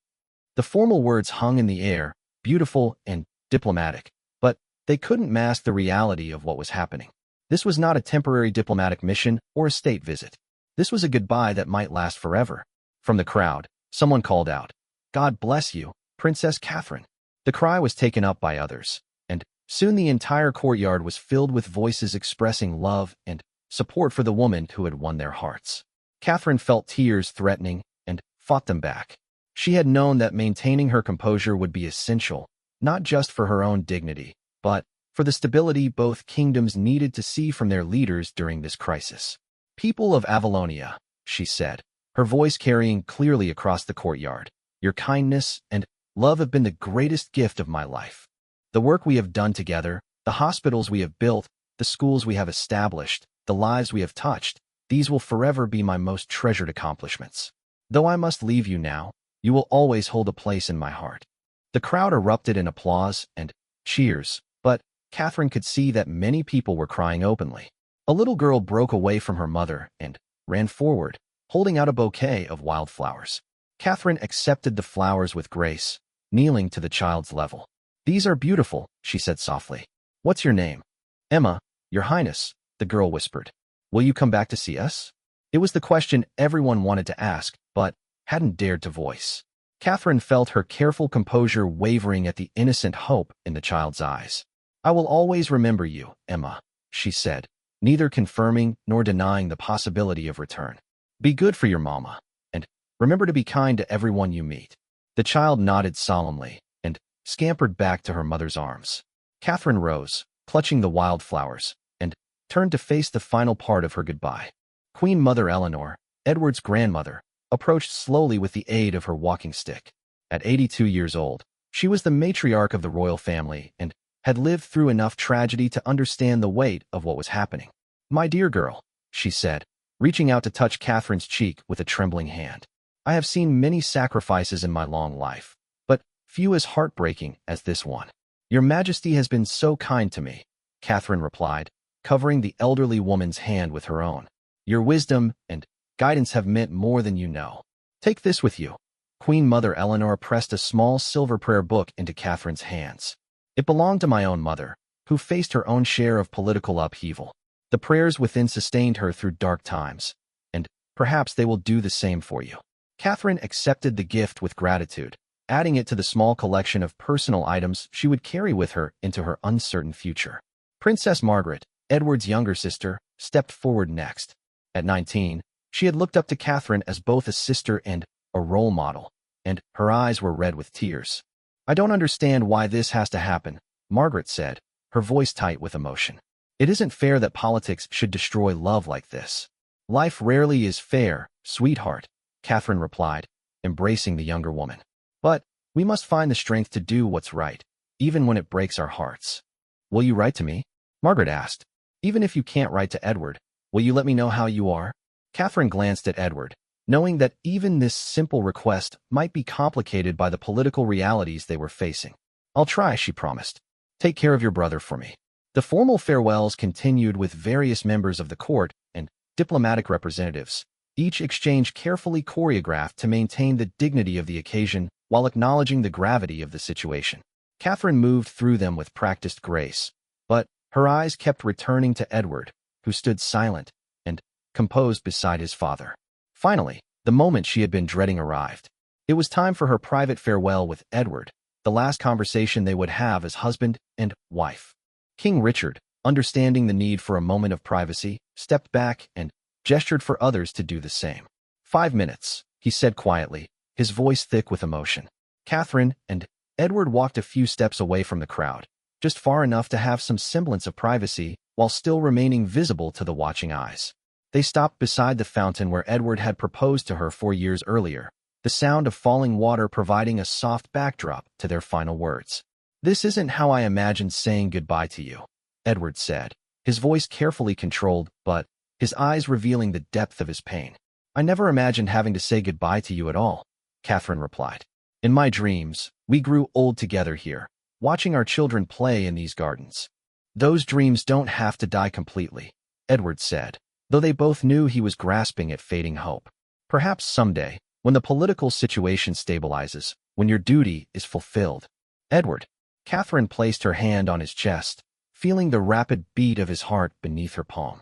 The formal words hung in the air, beautiful and diplomatic, but they couldn't mask the reality of what was happening. This was not a temporary diplomatic mission or a state visit. This was a goodbye that might last forever. From the crowd, someone called out, "God bless you, Princess Catherine." The cry was taken up by others, and soon the entire courtyard was filled with voices expressing love and support for the woman who had won their hearts. Catherine felt tears threatening and fought them back. She had known that maintaining her composure would be essential, not just for her own dignity, but for the stability both kingdoms needed to see from their leaders during this crisis. "People of Avalonia," she said, her voice carrying clearly across the courtyard, "your kindness and love have been the greatest gift of my life. The work we have done together, the hospitals we have built, the schools we have established, the lives we have touched, these will forever be my most treasured accomplishments. Though I must leave you now, you will always hold a place in my heart." The crowd erupted in applause and cheers, but Catherine could see that many people were crying openly. A little girl broke away from her mother and ran forward, holding out a bouquet of wildflowers. Catherine accepted the flowers with grace, kneeling to the child's level. "These are beautiful," she said softly. "What's your name?" "Emma, Your Highness," the girl whispered. "Will you come back to see us?" It was the question everyone wanted to ask, but hadn't dared to voice. Catherine felt her careful composure wavering at the innocent hope in the child's eyes. "I will always remember you, Emma," she said, neither confirming nor denying the possibility of return. "Be good for your mama, and remember to be kind to everyone you meet." The child nodded solemnly and scampered back to her mother's arms. Catherine rose, clutching the wildflowers, and turned to face the final part of her goodbye. Queen Mother Eleanor, Edward's grandmother, approached slowly with the aid of her walking stick. At 82 years old, she was the matriarch of the royal family and had lived through enough tragedy to understand the weight of what was happening. "My dear girl," she said, reaching out to touch Catherine's cheek with a trembling hand. "I have seen many sacrifices in my long life, but few as heartbreaking as this one." "Your Majesty has been so kind to me," Catherine replied, covering the elderly woman's hand with her own. "Your wisdom and guidance have meant more than you know. Take this with you." Queen Mother Eleanor pressed a small silver prayer book into Catherine's hands. "It belonged to my own mother, who faced her own share of political upheaval. The prayers within sustained her through dark times, and perhaps they will do the same for you." Catherine accepted the gift with gratitude, adding it to the small collection of personal items she would carry with her into her uncertain future. Princess Margaret, Edward's younger sister, stepped forward next. At 19, she had looked up to Catherine as both a sister and a role model, and her eyes were red with tears. "I don't understand why this has to happen," Margaret said, her voice tight with emotion. "It isn't fair that politics should destroy love like this." "Life rarely is fair, sweetheart," Catherine replied, embracing the younger woman. "But we must find the strength to do what's right, even when it breaks our hearts." "Will you write to me?" Margaret asked. "Even if you can't write to Edward, will you let me know how you are?" Catherine glanced at Edward, knowing that even this simple request might be complicated by the political realities they were facing. "I'll try," she promised. "Take care of your brother for me." The formal farewells continued with various members of the court and diplomatic representatives, each exchange carefully choreographed to maintain the dignity of the occasion while acknowledging the gravity of the situation. Catherine moved through them with practiced grace, but her eyes kept returning to Edward, who stood silent and composed beside his father. Finally, the moment she had been dreading arrived. It was time for her private farewell with Edward, the last conversation they would have as husband and wife. King Richard, understanding the need for a moment of privacy, stepped back and gestured for others to do the same. "5 minutes," he said quietly, his voice thick with emotion. Catherine and Edward walked a few steps away from the crowd, just far enough to have some semblance of privacy while still remaining visible to the watching eyes. They stopped beside the fountain where Edward had proposed to her 4 years earlier, the sound of falling water providing a soft backdrop to their final words. "This isn't how I imagined saying goodbye to you," Edward said, his voice carefully controlled, but his eyes revealing the depth of his pain. "I never imagined having to say goodbye to you at all," Catherine replied. "In my dreams, we grew old together here, watching our children play in these gardens." "Those dreams don't have to die completely," Edward said, though they both knew he was grasping at fading hope. "Perhaps someday, when the political situation stabilizes, when your duty is fulfilled." "Edward." Catherine placed her hand on his chest, feeling the rapid beat of his heart beneath her palm.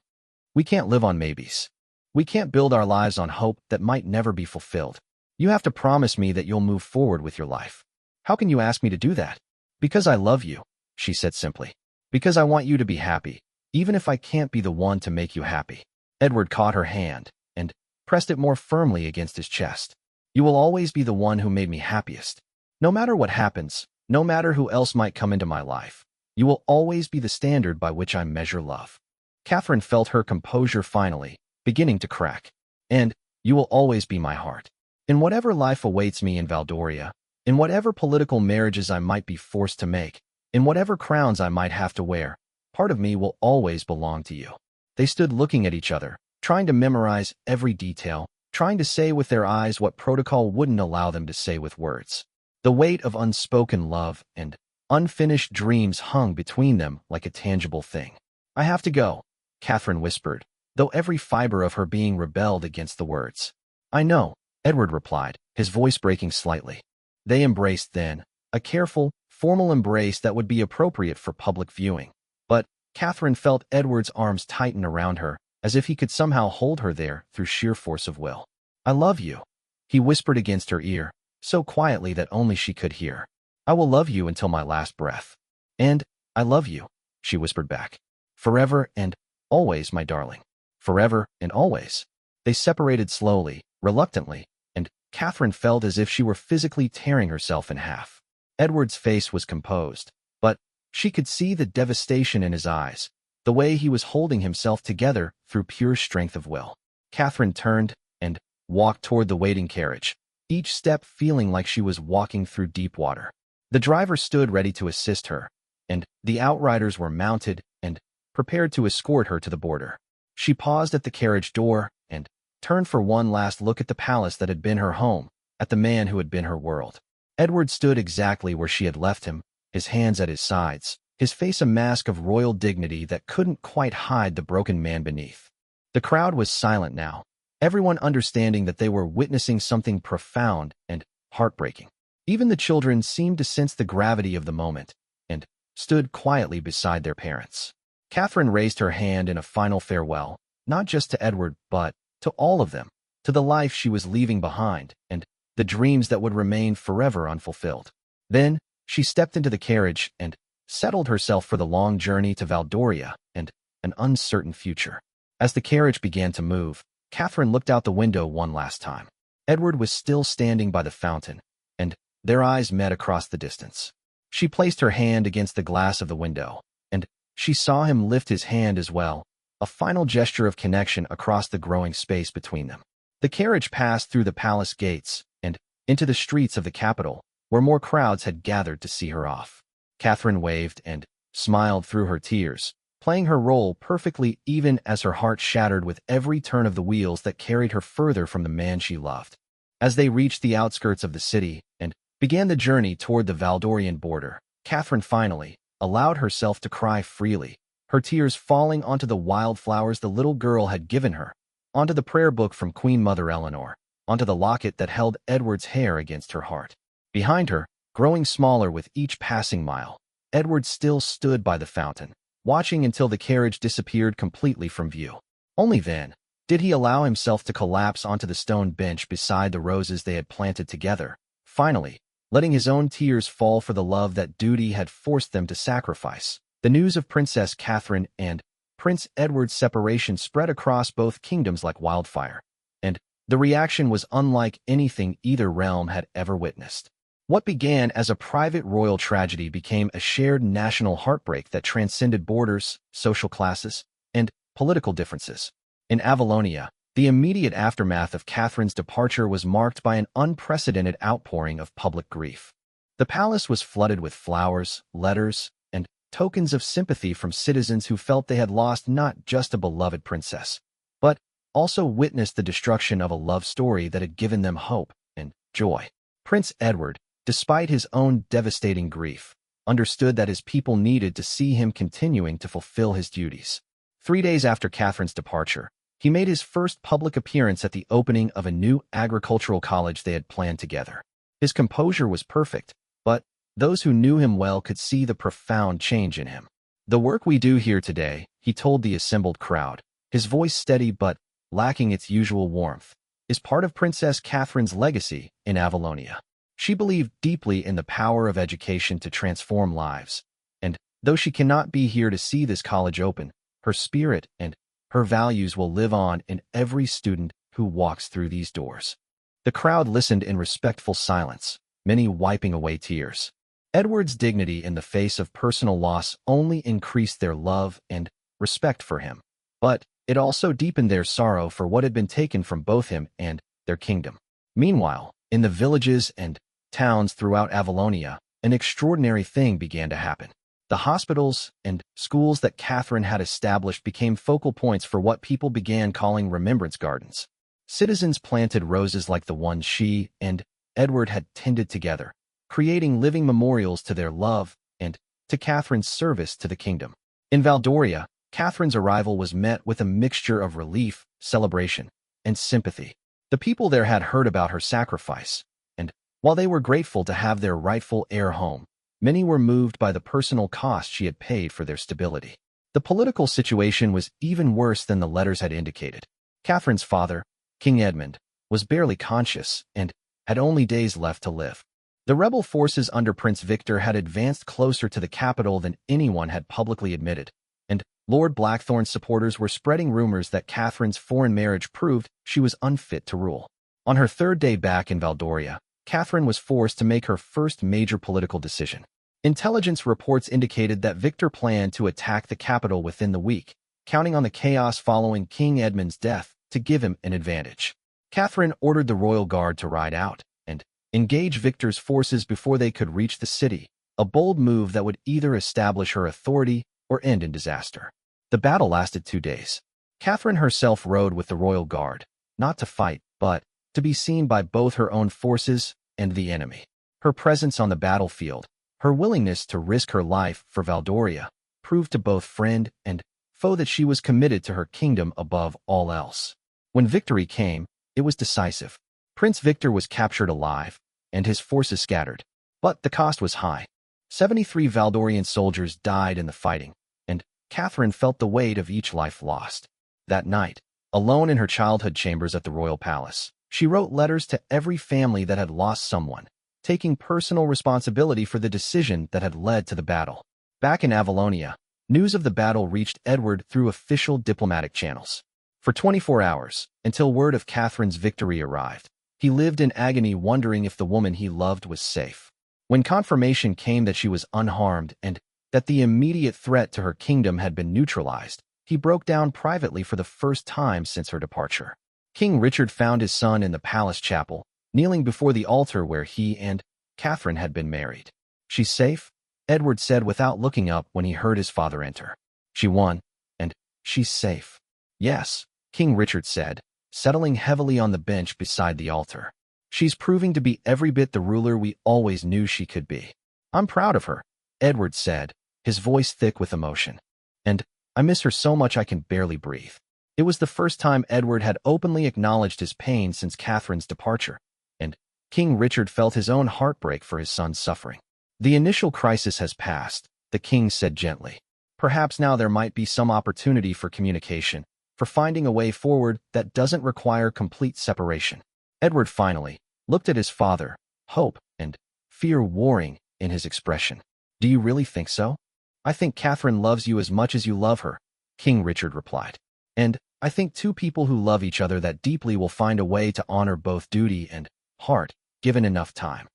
"We can't live on maybes. We can't build our lives on hope that might never be fulfilled. You have to promise me that you'll move forward with your life." "How can you ask me to do that?" "Because I love you," she said simply. "Because I want you to be happy, even if I can't be the one to make you happy." Edward caught her hand and pressed it more firmly against his chest. "You will always be the one who made me happiest. No matter what happens, no matter who else might come into my life, you will always be the standard by which I measure love." Catherine felt her composure finally beginning to crack. "And you will always be my heart. In whatever life awaits me in Valdoria, in whatever political marriages I might be forced to make, in whatever crowns I might have to wear, part of me will always belong to you." They stood looking at each other, trying to memorize every detail, trying to say with their eyes what protocol wouldn't allow them to say with words. The weight of unspoken love and unfinished dreams hung between them like a tangible thing. "I have to go," Catherine whispered, though every fiber of her being rebelled against the words. "I know," Edward replied, his voice breaking slightly. They embraced then, a careful, formal embrace that would be appropriate for public viewing. But Catherine felt Edward's arms tighten around her, as if he could somehow hold her there through sheer force of will. "I love you," he whispered against her ear, so quietly that only she could hear. "I will love you until my last breath." "And I love you," she whispered back. "Forever and always, my darling. Forever and always." They separated slowly, reluctantly, and Catherine felt as if she were physically tearing herself in half. Edward's face was composed, but she could see the devastation in his eyes, the the way he was holding himself together through pure strength of will. Catherine turned and walked toward the waiting carriage, each step feeling like she was walking through deep water. The driver stood ready to assist her, and the outriders were mounted and prepared to escort her to the border. She paused at the carriage door and turned for one last look at the palace that had been her home, at the man who had been her world. Edward stood exactly where she had left him, his hands at his sides, his face a mask of royal dignity that couldn't quite hide the broken man beneath. The crowd was silent now, everyone understanding that they were witnessing something profound and heartbreaking. Even the children seemed to sense the gravity of the moment and stood quietly beside their parents. Catherine raised her hand in a final farewell, not just to Edward, but to all of them, to the life she was leaving behind and the dreams that would remain forever unfulfilled. Then she stepped into the carriage and settled herself for the long journey to Valdoria and an uncertain future. As the carriage began to move, Catherine looked out the window one last time. Edward was still standing by the fountain, and their eyes met across the distance. She placed her hand against the glass of the window, and she saw him lift his hand as well, a final gesture of connection across the growing space between them. The carriage passed through the palace gates and into the streets of the capital, where more crowds had gathered to see her off. Catherine waved and smiled through her tears, playing her role perfectly even as her heart shattered with every turn of the wheels that carried her further from the man she loved. As they reached the outskirts of the city and began the journey toward the Valdorian border, Catherine finally allowed herself to cry freely, her tears falling onto the wildflowers the little girl had given her, onto the prayer book from Queen Mother Eleanor, onto the locket that held Edward's hair against her heart. Behind her, growing smaller with each passing mile, Edward still stood by the fountain, watching until the carriage disappeared completely from view. Only then did he allow himself to collapse onto the stone bench beside the roses they had planted together, finally letting his own tears fall for the love that duty had forced them to sacrifice. The news of Princess Catherine and Prince Edward's separation spread across both kingdoms like wildfire, and the reaction was unlike anything either realm had ever witnessed. What began as a private royal tragedy became a shared national heartbreak that transcended borders, social classes, and political differences. In Avalonia, the immediate aftermath of Catherine's departure was marked by an unprecedented outpouring of public grief. The palace was flooded with flowers, letters, and tokens of sympathy from citizens who felt they had lost not just a beloved princess, but also witnessed the destruction of a love story that had given them hope and joy. Prince Edward, despite his own devastating grief, understood that his people needed to see him continuing to fulfill his duties. 3 days after Catherine's departure, he made his first public appearance at the opening of a new agricultural college they had planned together. His composure was perfect, but those who knew him well could see the profound change in him. "The work we do here today," he told the assembled crowd, his voice steady but lacking its usual warmth, "is part of Princess Catherine's legacy in Avalonia." She believed deeply in the power of education to transform lives, and though she cannot be here to see this college open, her spirit and her values will live on in every student who walks through these doors. The crowd listened in respectful silence, many wiping away tears. Edward's dignity in the face of personal loss only increased their love and respect for him, but it also deepened their sorrow for what had been taken from both him and their kingdom. Meanwhile, in the villages and towns throughout Avalonia, an extraordinary thing began to happen. The hospitals and schools that Catherine had established became focal points for what people began calling remembrance gardens. Citizens planted roses like the ones she and Edward had tended together, creating living memorials to their love and to Catherine's service to the kingdom. In Valdoria, Catherine's arrival was met with a mixture of relief, celebration, and sympathy. The people there had heard about her sacrifice, and while they were grateful to have their rightful heir home, many were moved by the personal cost she had paid for their stability. The political situation was even worse than the letters had indicated. Catherine's father, King Edmund, was barely conscious and had only days left to live. The rebel forces under Prince Victor had advanced closer to the capital than anyone had publicly admitted, and Lord Blackthorn's supporters were spreading rumors that Catherine's foreign marriage proved she was unfit to rule. On her third day back in Valdoria, Catherine was forced to make her first major political decision. Intelligence reports indicated that Victor planned to attack the capital within the week, counting on the chaos following King Edmund's death to give him an advantage. Catherine ordered the royal guard to ride out and engage Victor's forces before they could reach the city, a bold move that would either establish her authority or end in disaster. The battle lasted 2 days. Catherine herself rode with the royal guard, not to fight, but to be seen by both her own forces and the enemy. Her presence on the battlefield, her willingness to risk her life for Valdoria, proved to both friend and foe that she was committed to her kingdom above all else. When victory came, it was decisive. Prince Victor was captured alive, and his forces scattered. But the cost was high. 73 Valdorian soldiers died in the fighting, and Catherine felt the weight of each life lost. That night, alone in her childhood chambers at the royal palace, she wrote letters to every family that had lost someone, taking personal responsibility for the decision that had led to the battle. Back in Avalonia, news of the battle reached Edward through official diplomatic channels. For 24 hours, until word of Catherine's victory arrived, he lived in agony wondering if the woman he loved was safe. When confirmation came that she was unharmed and that the immediate threat to her kingdom had been neutralized, he broke down privately for the first time since her departure. King Richard found his son in the palace chapel, kneeling before the altar where he and Catherine had been married. "She's safe?" Edward said without looking up when he heard his father enter. "She won, and she's safe." "Yes," King Richard said, settling heavily on the bench beside the altar. "She's proving to be every bit the ruler we always knew she could be." "I'm proud of her," Edward said, his voice thick with emotion. "And I miss her so much I can barely breathe." It was the first time Edward had openly acknowledged his pain since Catherine's departure, and King Richard felt his own heartbreak for his son's suffering. "The initial crisis has passed," the king said gently. "Perhaps now there might be some opportunity for communication, for finding a way forward that doesn't require complete separation." Edward finally looked at his father, hope and fear warring in his expression. "Do you really think so?" "I think Catherine loves you as much as you love her," King Richard replied. "And I think two people who love each other that deeply will find a way to honor both duty and heart, given enough time."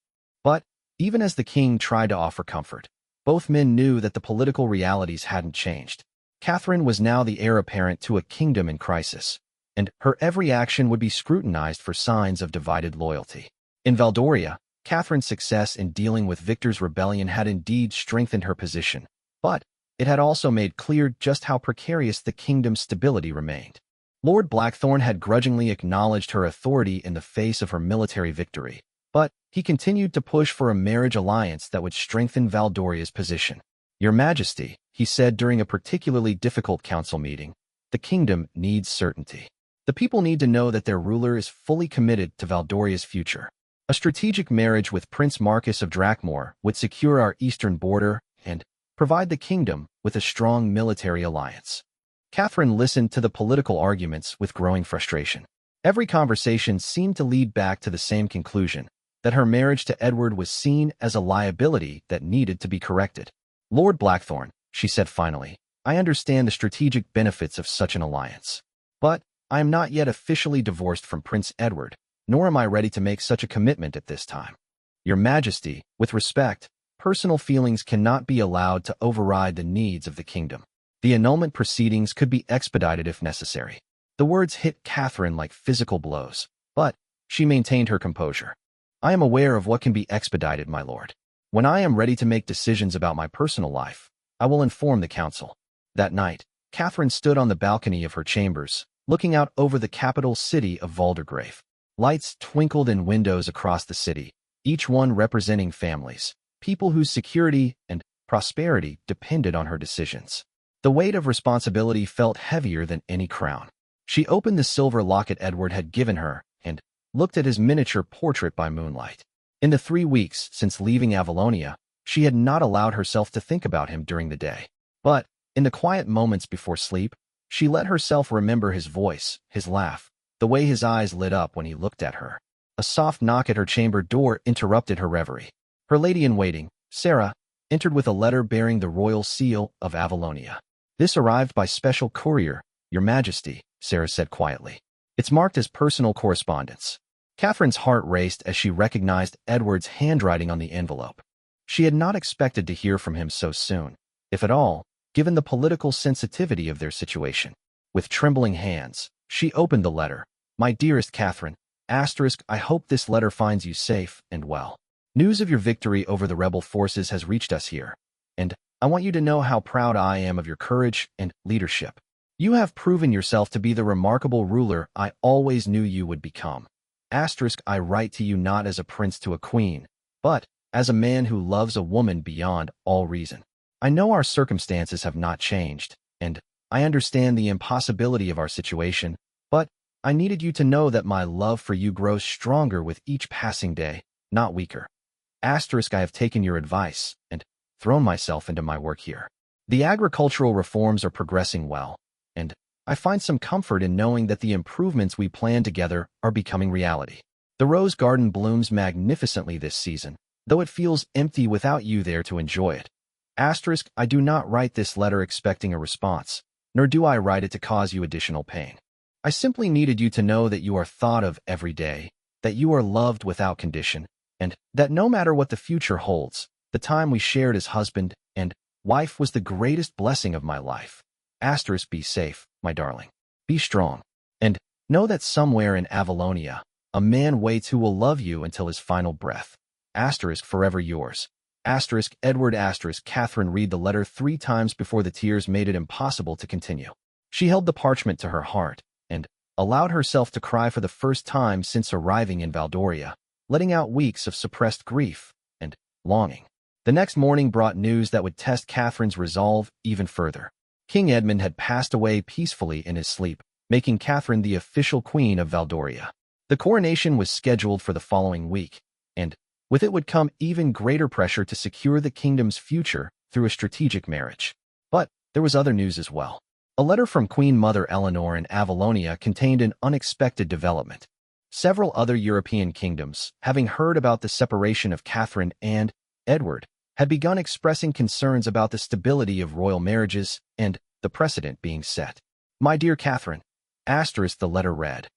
But even as the king tried to offer comfort, both men knew that the political realities hadn't changed. Catherine was now the heir apparent to a kingdom in crisis, and her every action would be scrutinized for signs of divided loyalty. In Valdoria, Catherine's success in dealing with Victor's rebellion had indeed strengthened her position, but it had also made clear just how precarious the kingdom's stability remained. Lord Blackthorne had grudgingly acknowledged her authority in the face of her military victory, but he continued to push for a marriage alliance that would strengthen Valdoria's position. "Your Majesty," he said during a particularly difficult council meeting, "the kingdom needs certainty. The people need to know that their ruler is fully committed to Valdoria's future. A strategic marriage with Prince Marcus of Drakmore would secure our eastern border and provide the kingdom with a strong military alliance." Catherine listened to the political arguments with growing frustration. Every conversation seemed to lead back to the same conclusion, that her marriage to Edward was seen as a liability that needed to be corrected. "Lord Blackthorne," she said finally, "I understand the strategic benefits of such an alliance. But I am not yet officially divorced from Prince Edward, nor am I ready to make such a commitment at this time. Your Majesty, with respect, personal feelings cannot be allowed to override the needs of the kingdom. The annulment proceedings could be expedited if necessary." The words hit Catherine like physical blows, but she maintained her composure. "I am aware of what can be expedited, my lord. When I am ready to make decisions about my personal life, I will inform the council." That night, Catherine stood on the balcony of her chambers, looking out over the capital city of Waldegrave. Lights twinkled in windows across the city, each one representing families, people whose security and prosperity depended on her decisions. The weight of responsibility felt heavier than any crown. She opened the silver locket Edward had given her and looked at his miniature portrait by moonlight. In the 3 weeks since leaving Avalonia, she had not allowed herself to think about him during the day. But in the quiet moments before sleep, she let herself remember his voice, his laugh, the way his eyes lit up when he looked at her. A soft knock at her chamber door interrupted her reverie. Her lady-in-waiting, Sarah, entered with a letter bearing the royal seal of Avalonia. "This arrived by special courier, Your Majesty," Sarah said quietly. "It's marked as personal correspondence." Catherine's heart raced as she recognized Edward's handwriting on the envelope. She had not expected to hear from him so soon, if at all, given the political sensitivity of their situation. With trembling hands, she opened the letter. My dearest Catherine, I hope this letter finds you safe and well. News of your victory over the rebel forces has reached us here, and I want you to know how proud I am of your courage and leadership. You have proven yourself to be the remarkable ruler I always knew you would become. I write to you not as a prince to a queen, but as a man who loves a woman beyond all reason. I know our circumstances have not changed, and I understand the impossibility of our situation, but I needed you to know that my love for you grows stronger with each passing day, not weaker. I have taken your advice and thrown myself into my work here. The agricultural reforms are progressing well, and I find some comfort in knowing that the improvements we planned together are becoming reality. The rose garden blooms magnificently this season, though it feels empty without you there to enjoy it. I do not write this letter expecting a response, nor do I write it to cause you additional pain. I simply needed you to know that you are thought of every day, that you are loved without condition, and that no matter what the future holds, the time we shared as husband and wife was the greatest blessing of my life. Be safe, my darling. Be strong. And know that somewhere in Avalonia, a man waits who will love you until his final breath. Forever yours. Edward. Catherine read the letter 3 times before the tears made it impossible to continue. She held the parchment to her heart and allowed herself to cry for the first time since arriving in Valdoria, letting out weeks of suppressed grief and longing. The next morning brought news that would test Catherine's resolve even further. King Edmund had passed away peacefully in his sleep, making Catherine the official queen of Valdoria. The coronation was scheduled for the following week, and with it would come even greater pressure to secure the kingdom's future through a strategic marriage. But there was other news as well. A letter from Queen Mother Eleanor in Avalonia contained an unexpected development. Several other European kingdoms, having heard about the separation of Catherine and Edward, had begun expressing concerns about the stability of royal marriages and the precedent being set. My dear Catherine, the letter read,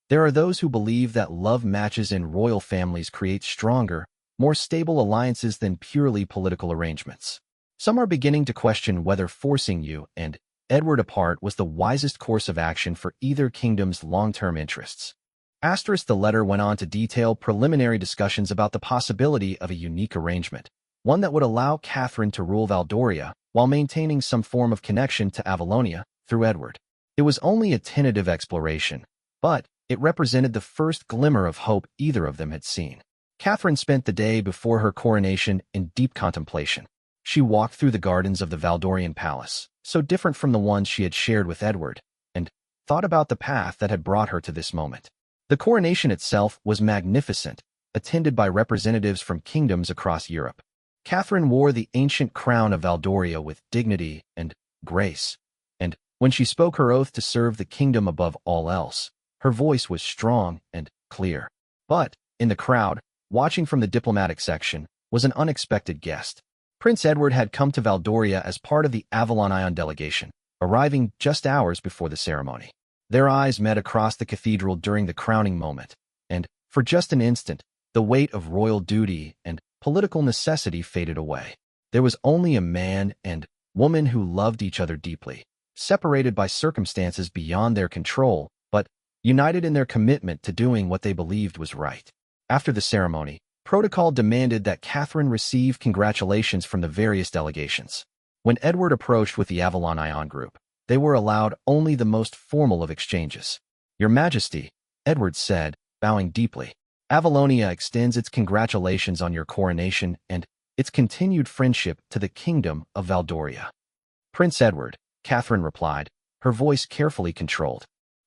there are those who believe that love matches in royal families create stronger, more stable alliances than purely political arrangements. Some are beginning to question whether forcing you and Edward apart was the wisest course of action for either kingdom's long-term interests. The letter went on to detail preliminary discussions about the possibility of a unique arrangement, one that would allow Catherine to rule Valdoria while maintaining some form of connection to Avalonia through Edward. It was only a tentative exploration, but it represented the first glimmer of hope either of them had seen. Catherine spent the day before her coronation in deep contemplation. She walked through the gardens of the Valdorian palace, so different from the ones she had shared with Edward, and thought about the path that had brought her to this moment. The coronation itself was magnificent, attended by representatives from kingdoms across Europe. Catherine wore the ancient crown of Valdoria with dignity and grace, and when she spoke her oath to serve the kingdom above all else, her voice was strong and clear. But, in the crowd, watching from the diplomatic section, was an unexpected guest. Prince Edward had come to Valdoria as part of the Avalonia delegation, arriving just hours before the ceremony. Their eyes met across the cathedral during the crowning moment, and, for just an instant, the weight of royal duty and political necessity faded away. There was only a man and woman who loved each other deeply, separated by circumstances beyond their control, but united in their commitment to doing what they believed was right. After the ceremony, protocol demanded that Catherine receive congratulations from the various delegations. When Edward approached with the Avalonia group, they were allowed only the most formal of exchanges. Your Majesty, Edward said, bowing deeply, Avalonia extends its congratulations on your coronation and its continued friendship to the Kingdom of Valdoria. Prince Edward, Catherine replied, her voice carefully controlled.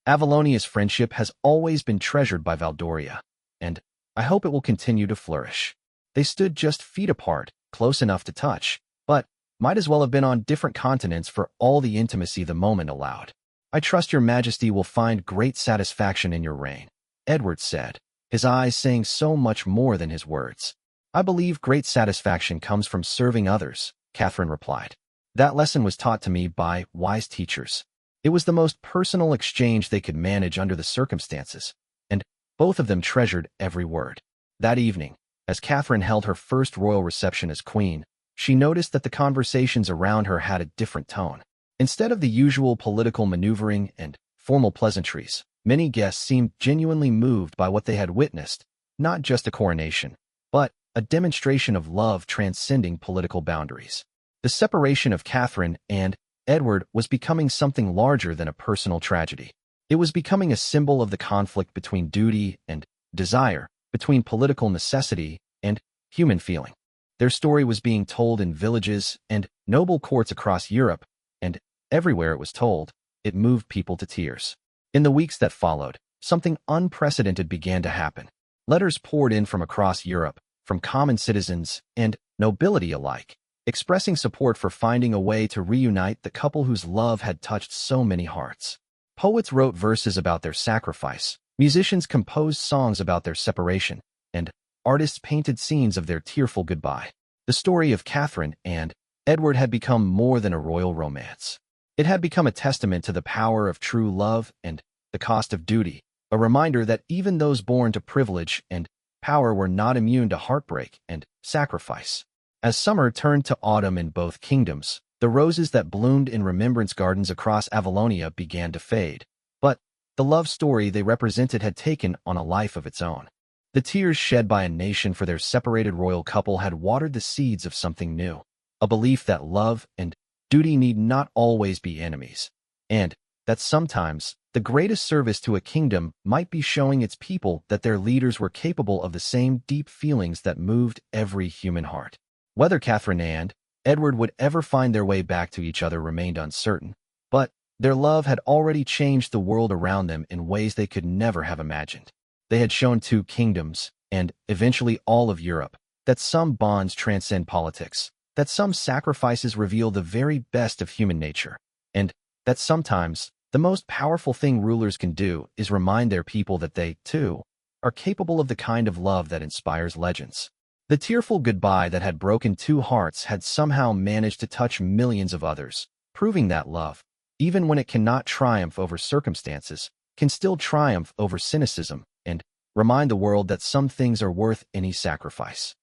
Avalonia's friendship has always been treasured by Valdoria, and I hope it will continue to flourish. They stood just feet apart, close enough to touch, but might as well have been on different continents for all the intimacy the moment allowed. I trust your Majesty will find great satisfaction in your reign, Edward said, his eyes saying so much more than his words. I believe great satisfaction comes from serving others, Catherine replied. That lesson was taught to me by wise teachers. It was the most personal exchange they could manage under the circumstances, and both of them treasured every word. That evening, As Catherine held her first royal reception as queen, she noticed that the conversations around her had a different tone. Instead of the usual political maneuvering and formal pleasantries, many guests seemed genuinely moved by what they had witnessed, not just a coronation, but a demonstration of love transcending political boundaries. The separation of Catherine and Edward was becoming something larger than a personal tragedy. It was becoming a symbol of the conflict between duty and desire, between political necessity and human feeling. Their story was being told in villages and noble courts across Europe, and everywhere it was told, it moved people to tears. In the weeks that followed, something unprecedented began to happen. Letters poured in from across Europe, from common citizens and nobility alike, expressing support for finding a way to reunite the couple whose love had touched so many hearts. Poets wrote verses about their sacrifice, musicians composed songs about their separation, and artists painted scenes of their tearful goodbye. The story of Catherine and Edward had become more than a royal romance. It had become a testament to the power of true love and the cost of duty, a reminder that even those born to privilege and power were not immune to heartbreak and sacrifice. As summer turned to autumn in both kingdoms, the roses that bloomed in remembrance gardens across Avalonia began to fade. But the love story they represented had taken on a life of its own. The tears shed by a nation for their separated royal couple had watered the seeds of something new, a belief that love and duty need not always be enemies, and that sometimes the greatest service to a kingdom might be showing its people that their leaders were capable of the same deep feelings that moved every human heart. Whether Catherine and Edward would ever find their way back to each other remained uncertain, but their love had already changed the world around them in ways they could never have imagined. They had shown two kingdoms, and eventually all of Europe, that some bonds transcend politics, that some sacrifices reveal the very best of human nature, and that sometimes the most powerful thing rulers can do is remind their people that they, too, are capable of the kind of love that inspires legends. The tearful goodbye that had broken two hearts had somehow managed to touch millions of others, proving that love, even when it cannot triumph over circumstances, can still triumph over cynicism and remind the world that some things are worth any sacrifice.